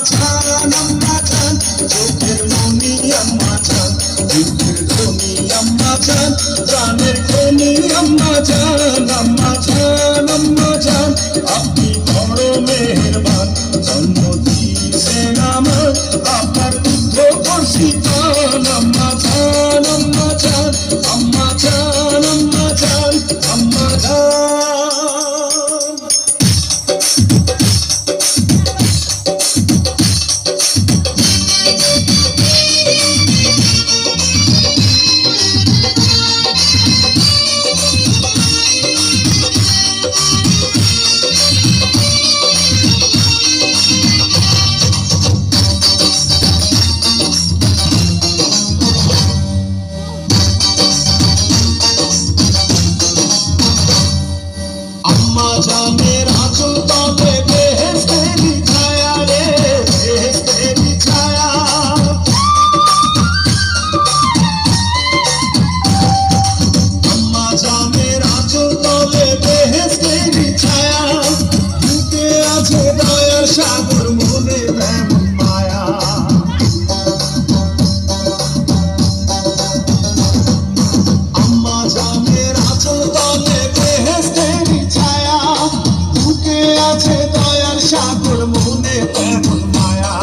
জান আম্মা জান চোখের মনি আম্মা জান চোখের ধনি আম্মা জান জানের খনি আম্মা জান আম্মা জান আম্মা জান আপনি বড় মেহেরবান জন্ম দিয়েছেন আমার আপনার দুধ বর্ষি পান আম্মা জান আম্মা জান আম্মা জান আম্মা জান আম্মা জান। আম্মা জানের আঁচল তলে বেহেশতেরি ছায়া রে বেহেশতেরি ছায়া আম্মা জানের আঁচল তলে বেহেশতেরি ছায়া বুকে আছে দয়ার সাগর মনে এমন মায়া আম্মা জানের আঁচল তলে বেহেশতেরি ছায়া বুকে আছে দয়ার সাগর মনে এমন মায়া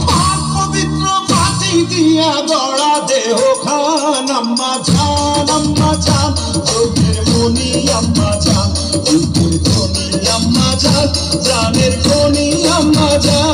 পাক পবিত্র মাটি দিয়া গড়া দেহ খান আম্মা জান চোখের মনি আম্মা জান চোখের ধনি আম্মা জান জানের খনি আম্মা জান